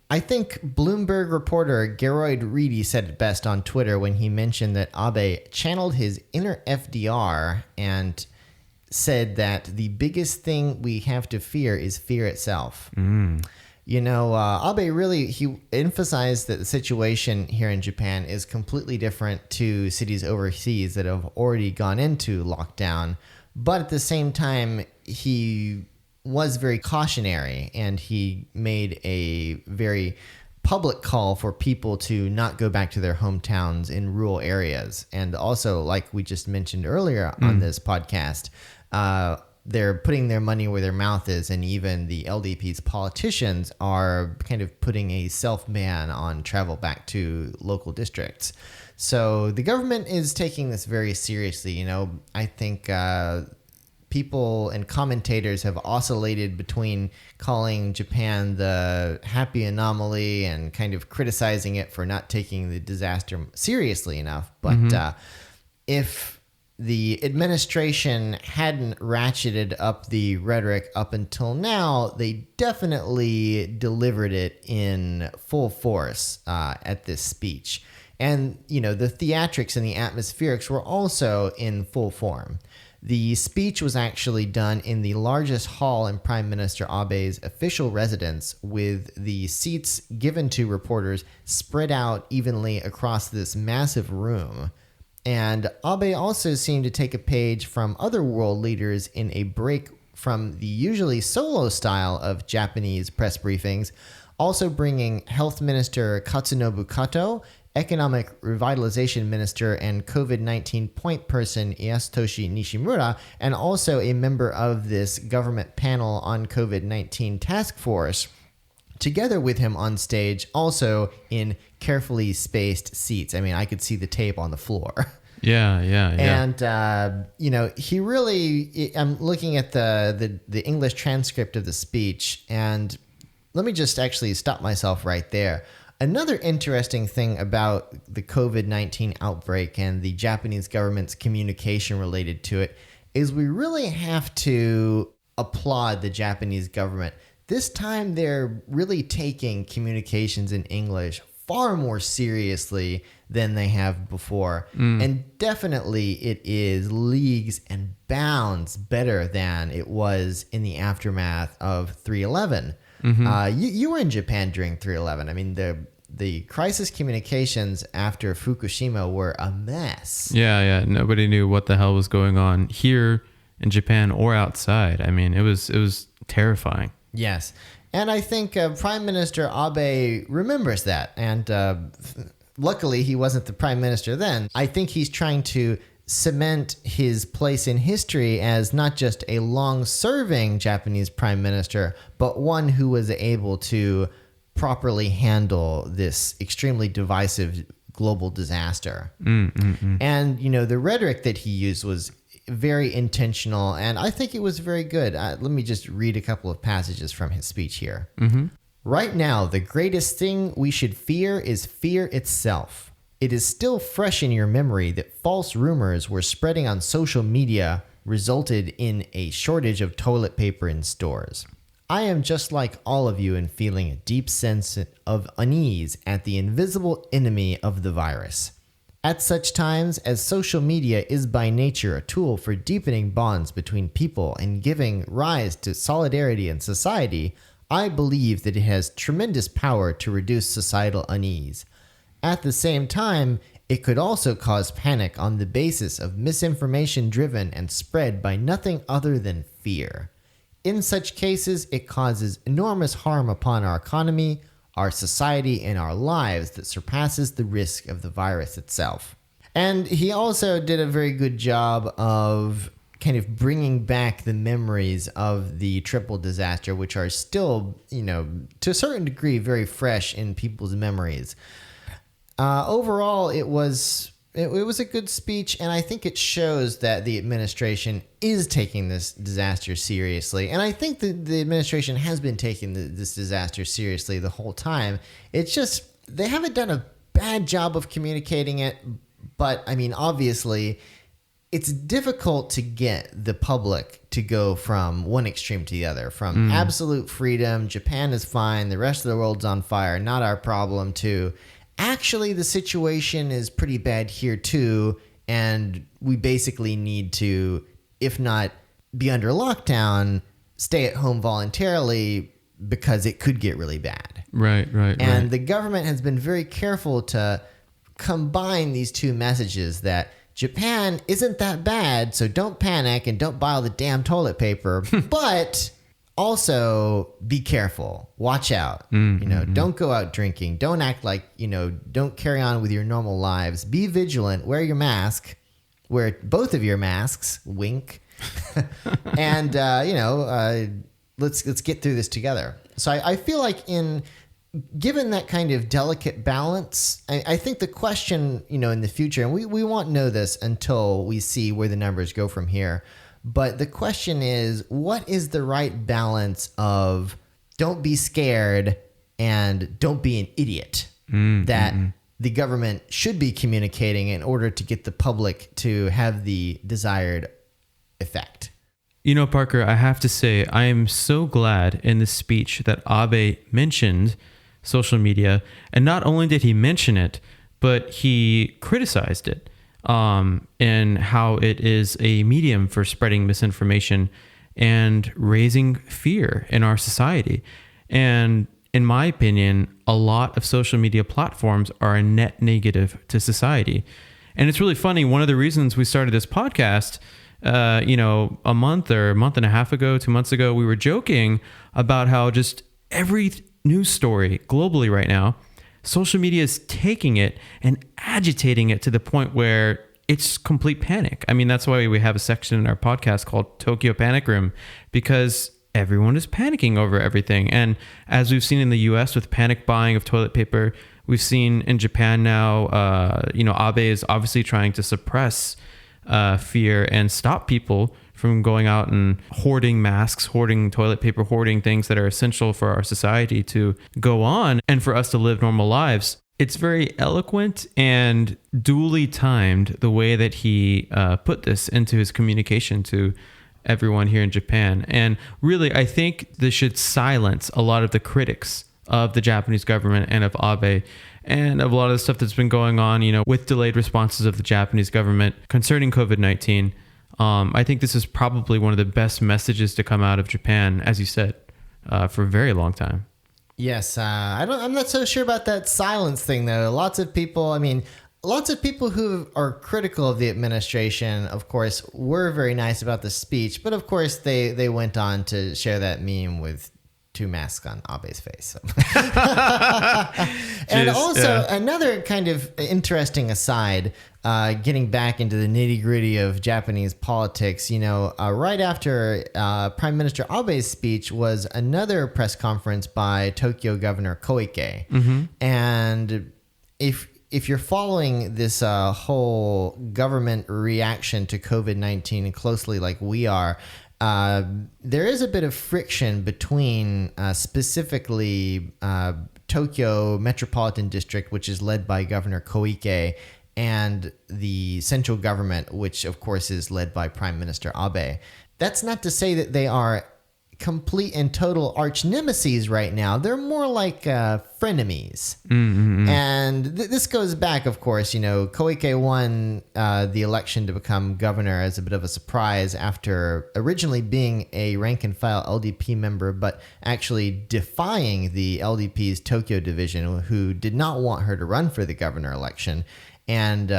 I think Bloomberg reporter Geroyd Reedy said it best on Twitter when he mentioned that Abe channeled his inner FDR and said that the biggest thing we have to fear is fear itself. Abe really, he emphasized that the situation here in Japan is completely different to cities overseas that have already gone into lockdown. But at the same time, he was very cautionary, and he made a very public call for people to not go back to their hometowns in rural areas. And also, like we just mentioned earlier on this podcast, they're putting their money where their mouth is, and even the LDP's politicians are kind of putting a self-ban on travel back to local districts. So the government is taking this very seriously. I think people and commentators have oscillated between calling Japan the happy anomaly and kind of criticizing it for not taking the disaster seriously enough. But if the administration hadn't ratcheted up the rhetoric up until now, they definitely delivered it in full force at this speech. And, the theatrics and the atmospherics were also in full form. The speech was actually done in the largest hall in Prime Minister Abe's official residence, with the seats given to reporters spread out evenly across this massive room. And Abe also seemed to take a page from other world leaders in a break from the usually solo style of Japanese press briefings, also bringing Health Minister Katsunobu Kato, Economic Revitalization Minister and COVID-19 point person Yasutoshi Nishimura, and also a member of this government panel on COVID-19 task force, together with him on stage, also in carefully spaced seats. I mean, I could see the tape on the floor. Yeah. And, he really, I'm looking at the English transcript of the speech, and let me just actually stop myself right there. Another interesting thing about the COVID-19 outbreak and the Japanese government's communication related to it is we really have to applaud the Japanese government. This time they're really taking communications in English far more seriously than they have before. And definitely it is leagues and bounds better than it was in the aftermath of 3/11. You were in Japan during 3/11. I mean, the crisis communications after Fukushima were a mess. Yeah. Nobody knew what the hell was going on here in Japan or outside. I mean, it was terrifying. Yes. And I think Prime Minister Abe remembers that. And luckily, he wasn't the prime minister then. I think he's trying to cement his place in history as not just a long-serving Japanese prime minister, but one who was able to properly handle this extremely divisive global disaster. And, the rhetoric that he used was very intentional, and I think it was very good. Let me just read a couple of passages from his speech here. Right now, the greatest thing we should fear is fear itself. It is still fresh in your memory that false rumors were spreading on social media resulted in a shortage of toilet paper in stores. I am just like all of you in feeling a deep sense of unease at the invisible enemy of the virus. At such times as social media is by nature a tool for deepening bonds between people and giving rise to solidarity in society, I believe that it has tremendous power to reduce societal unease. At the same time, it could also cause panic on the basis of misinformation driven and spread by nothing other than fear. In such cases, it causes enormous harm upon our economy, our society, and our lives that surpasses the risk of the virus itself. And he also did a very good job of kind of bringing back the memories of the triple disaster, which are still, to a certain degree, very fresh in people's memories. Overall, it was a good speech, and I think it shows that the administration is taking this disaster seriously. And I think that the administration has been taking this disaster seriously the whole time. It's just they haven't done a bad job of communicating it, but I mean, obviously, it's difficult to get the public to go from one extreme to the other, from absolute freedom, Japan is fine, the rest of the world's on fire, not our problem, to actually the situation is pretty bad here too, and we basically need to, if not be under lockdown, stay at home voluntarily because it could get really bad. Right. And the government has been very careful to combine these two messages that Japan isn't that bad, so don't panic and don't buy all the damn toilet paper, but also be careful, watch out, don't go out drinking, don't act like, don't carry on with your normal lives, be vigilant, wear your mask, wear both of your masks, wink, and, let's get through this together. So I feel like given that kind of delicate balance, I think the question, in the future, and we won't know this until we see where the numbers go from here, but the question is, what is the right balance of don't be scared and don't be an idiot that the government should be communicating in order to get the public to have the desired effect? Parker, I have to say, I am so glad in this speech that Abe mentioned social media. And not only did he mention it, but he criticized it and how it is a medium for spreading misinformation and raising fear in our society. And in my opinion, a lot of social media platforms are a net negative to society. And it's really funny. One of the reasons we started this podcast, a month and a half ago, 2 months ago, we were joking about how just every news story globally right now, social media is taking it and agitating it to the point where it's complete panic. I mean, that's why we have a section in our podcast called Tokyo Panic Room, because everyone is panicking over everything. And as we've seen in the US with panic buying of toilet paper, We've seen in Japan now, Abe is obviously trying to suppress fear and stop people from going out and hoarding masks, hoarding toilet paper, hoarding things that are essential for our society to go on and for us to live normal lives. It's very eloquent and duly timed the way that he put this into his communication to everyone here in Japan. And really, I think this should silence a lot of the critics of the Japanese government and of Abe and of a lot of the stuff that's been going on, with delayed responses of the Japanese government concerning COVID-19. I think this is probably one of the best messages to come out of Japan, as you said, for a very long time. Yes, I'm not so sure about that silence thing, though. Lots of people who are critical of the administration, of course, were very nice about the speech, but of course they went on to share that meme with 2 masks on Abe's face. And also another kind of interesting aside, getting back into the nitty gritty of Japanese politics, right after Prime Minister Abe's speech was another press conference by Tokyo Governor Koike. Mm-hmm. And if you're following this whole government reaction to COVID-19 closely like we are, there is a bit of friction between specifically Tokyo Metropolitan District, which is led by Governor Koike, and the central government, which of course is led by Prime Minister Abe. That's not to say that they are complete and total arch nemesis right now. They're more like frenemies. Mm-hmm. And this goes back, of course, Koike won the election to become governor as a bit of a surprise after originally being a rank and file LDP member, but actually defying the LDP's Tokyo division, who did not want her to run for the governor election, and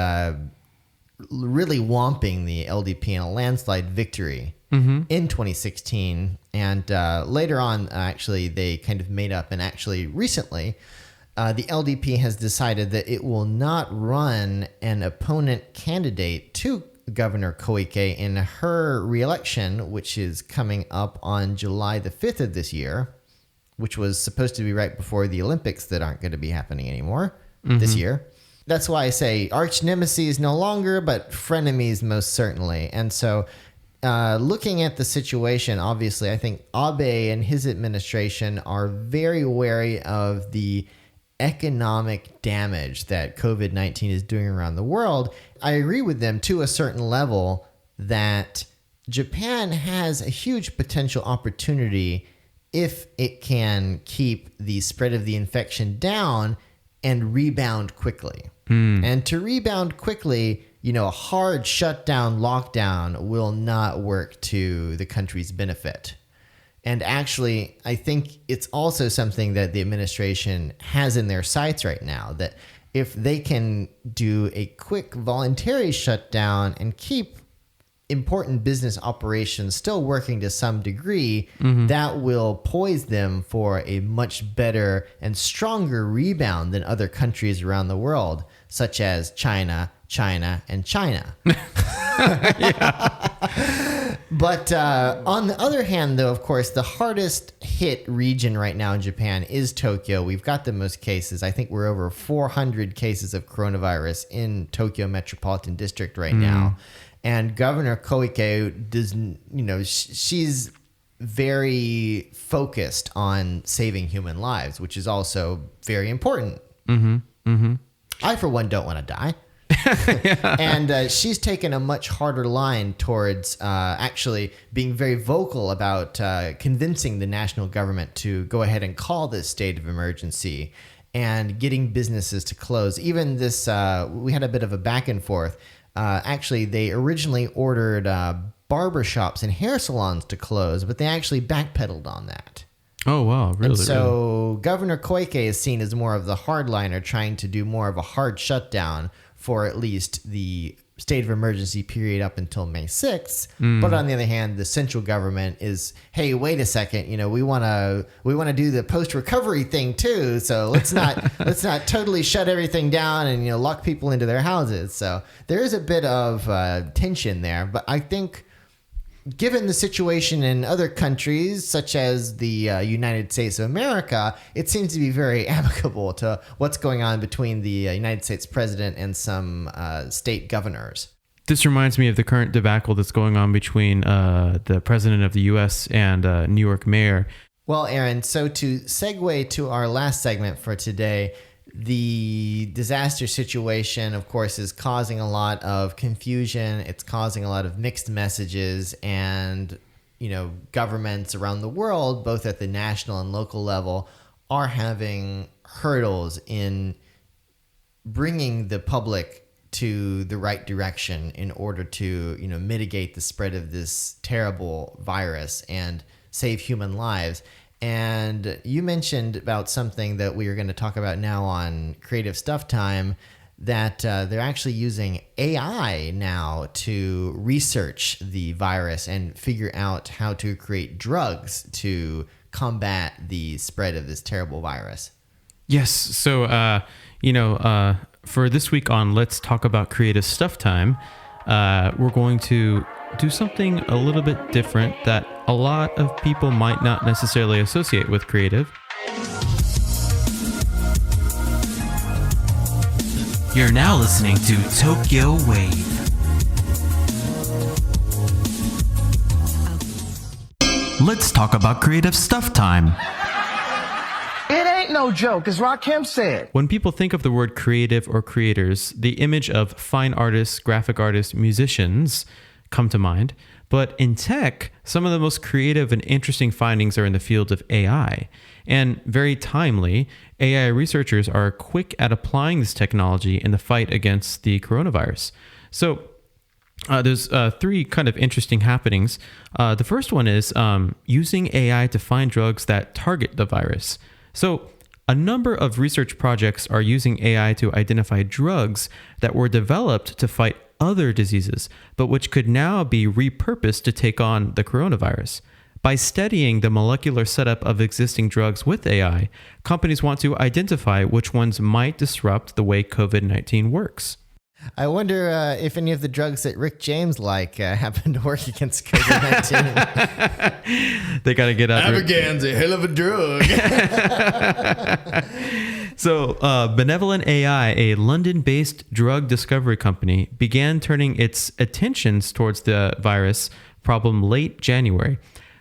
really whomping the LDP in a landslide victory in 2016. And later on, actually, they kind of made up. And actually, recently, the LDP has decided that it will not run an opponent candidate to Governor Koike in her reelection, which is coming up on July the 5th of this year, which was supposed to be right before the Olympics that aren't going to be happening anymore this year. That's why I say arch nemesis no longer, but frenemies most certainly. And so looking at the situation, obviously, I think Abe and his administration are very wary of the economic damage that COVID-19 is doing around the world. I agree with them to a certain level that Japan has a huge potential opportunity if it can keep the spread of the infection down and rebound quickly. And to rebound quickly, a hard shutdown, lockdown will not work to the country's benefit. And actually, I think it's also something that the administration has in their sights right now, that if they can do a quick voluntary shutdown and keep important business operations still working to some degree, that will poise them for a much better and stronger rebound than other countries around the world, such as China, and China. But on the other hand, though, of course, the hardest hit region right now in Japan is Tokyo. We've got the most cases. I think we're over 400 cases of coronavirus in Tokyo Metropolitan District right now. And Governor Koike she's very focused on saving human lives, which is also very important. I, for one, don't want to die. And she's taken a much harder line towards actually being very vocal about convincing the national government to go ahead and call this state of emergency and getting businesses to close. Even this, we had a bit of a back and forth. Actually, they originally ordered barbershops and hair salons to close, but they actually backpedaled on that. Oh, wow. Really? And so Governor Koike is seen as more of the hardliner, trying to do more of a hard shutdown for at least the state of emergency period up until May 6th. But on the other hand, the central government is, hey, wait a second, we want to do the post-recovery thing too. So let's not totally shut everything down and lock people into their houses. So there is a bit of tension there, but I think given the situation in other countries, such as the United States of America, it seems to be very amicable to what's going on between the United States president and some state governors. This reminds me of the current debacle that's going on between the president of the U.S. and New York mayor. Well, Aaron, so to segue to our last segment for today, the disaster situation, of course, is causing a lot of confusion. It's causing a lot of mixed messages, and, governments around the world, both at the national and local level, are having hurdles in bringing the public to the right direction in order to, mitigate the spread of this terrible virus and save human lives. And you mentioned about something that we are going to talk about now on Creative Stuff Time, that they're actually using AI now to research the virus and figure out how to create drugs to combat the spread of this terrible virus. Yes. So, for this week on Let's Talk About Creative Stuff Time, we're going to do something a little bit different that a lot of people might not necessarily associate with creative. You're now listening to Tokyo Wave. Let's talk about creative stuff time. It ain't no joke, as Rakim said. When people think of the word creative or creators, the image of fine artists, graphic artists, musicians come to mind. But in tech, some of the most creative and interesting findings are in the field of AI. And very timely, AI researchers are quick at applying this technology in the fight against the coronavirus. So there's three kind of interesting happenings. The first one is using AI to find drugs that target the virus. So a number of research projects are using AI to identify drugs that were developed to fight other diseases, but which could now be repurposed to take on the coronavirus. By studying the molecular setup of existing drugs with AI, companies want to identify which ones might disrupt the way COVID-19 works. I wonder if any of the drugs that Rick James happen to work against COVID-19. They got to get out there. Abigail's a hell of a drug. So, Benevolent AI, a London-based drug discovery company, began turning its attentions towards the virus problem late January.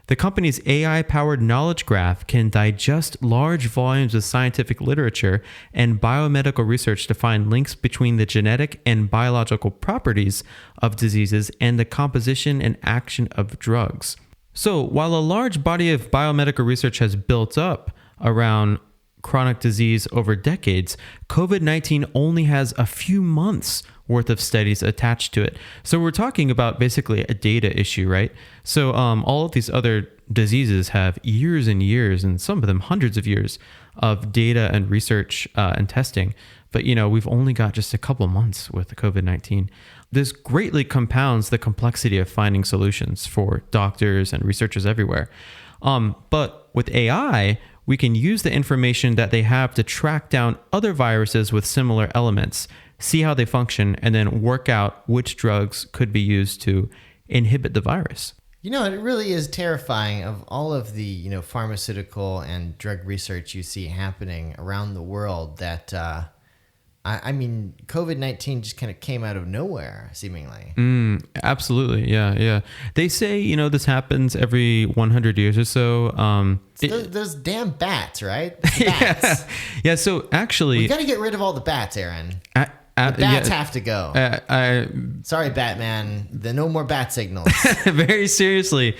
The company's AI-powered knowledge graph can digest large volumes of scientific literature and biomedical research to find links between the genetic and biological properties of diseases and the composition and action of drugs. So, while a large body of biomedical research has built up around chronic disease over decades, COVID-19 only has a few months worth of studies attached to it. So we're talking about basically a data issue, right? So all of these other diseases have years and years, and some of them hundreds of years of data and research and testing. But, we've only got just a couple months with the COVID-19. This greatly compounds the complexity of finding solutions for doctors and researchers everywhere. But with AI, we can use the information that they have to track down other viruses with similar elements, see how they function, and then work out which drugs could be used to inhibit the virus. It really is terrifying of all of the, pharmaceutical and drug research you see happening around the world that, COVID-19 just kind of came out of nowhere, seemingly. Absolutely. Yeah. They say, this happens every 100 years or so. Those damn bats, right? Bats. Yeah. So actually, we got to get rid of all the bats, Aaron. The bats have to go. Sorry, Batman. No more bat signals. Very seriously,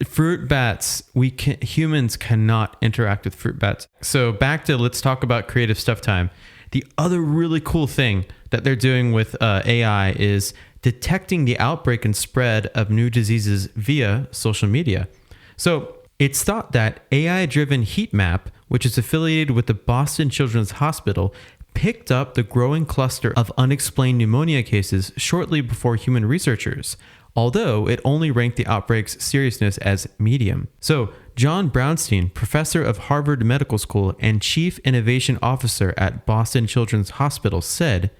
fruit bats. Humans cannot interact with fruit bats. So back to let's talk about creative stuff time. The other really cool thing that they're doing with AI is detecting the outbreak and spread of new diseases via social media. So it's thought that AI-driven heat map, which is affiliated with the Boston Children's Hospital, picked up the growing cluster of unexplained pneumonia cases shortly before human researchers, although it only ranked the outbreak's seriousness as medium. So John Brownstein, professor of Harvard Medical School and chief innovation officer at Boston Children's Hospital, said,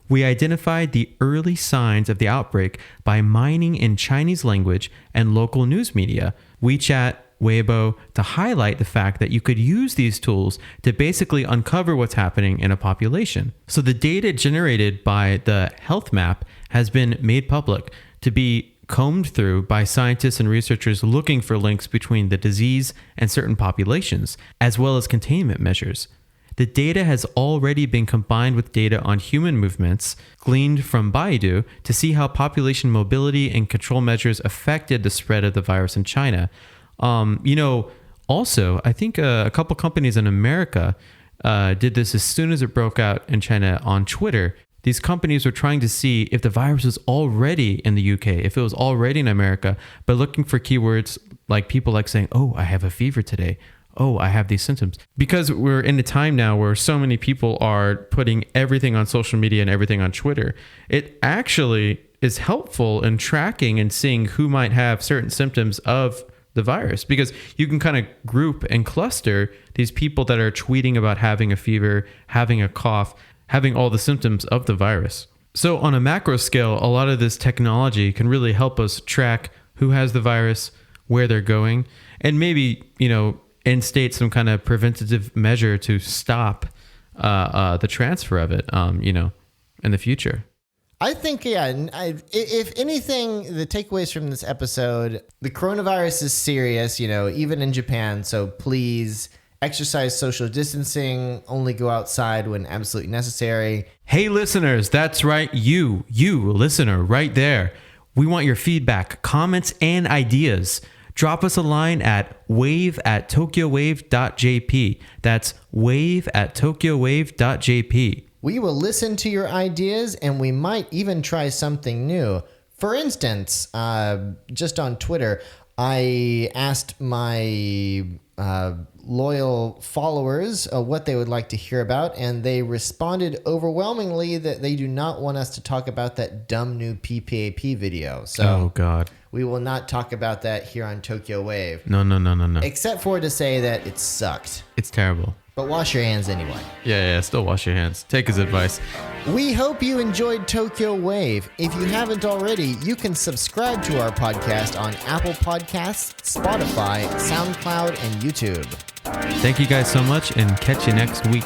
We identified the early signs of the outbreak by mining in Chinese language and local news media, WeChat, Weibo, to highlight the fact that you could use these tools to basically uncover what's happening in a population. So the data generated by the health map has been made public to be combed through by scientists and researchers looking for links between the disease and certain populations, as well as containment measures. The data has already been combined with data on human movements gleaned from Baidu to see how population mobility and control measures affected the spread of the virus in China. Also, I think a couple companies in America did this as soon as it broke out in China on Twitter. These companies were trying to see if the virus was already in the UK, if it was already in America, by looking for keywords like people like saying, oh, I have a fever today. Oh, I have these symptoms. Because we're in a time now where so many people are putting everything on social media and everything on Twitter, it actually is helpful in tracking and seeing who might have certain symptoms of the virus, because you can kind of group and cluster these people that are tweeting about having a fever, having a cough, having all the symptoms of the virus. So on a macro scale, a lot of this technology can really help us track who has the virus, where they're going, and maybe, instate some kind of preventative measure to stop the transfer of it, in the future. I think, if anything, the takeaways from this episode, the coronavirus is serious, even in Japan. So please exercise social distancing, only go outside when absolutely necessary. Hey, listeners, that's right. You listener right there. We want your feedback, comments, and ideas. Drop us a line at wave@tokyowave.jp. That's wave@tokyowave.jp. We will listen to your ideas, and we might even try something new. For instance, just on Twitter, I asked my loyal followers what they would like to hear about, and they responded overwhelmingly that they do not want us to talk about that dumb new PPAP video. So, oh, God. We will not talk about that here on Tokyo Wave. No. Except for to say that it sucked. It's terrible. But wash your hands anyway. Yeah, still wash your hands. Take his advice. We hope you enjoyed Tokyo Wave. If you haven't already, you can subscribe to our podcast on Apple Podcasts, Spotify, SoundCloud, and YouTube. Thank you guys so much, and catch you next week.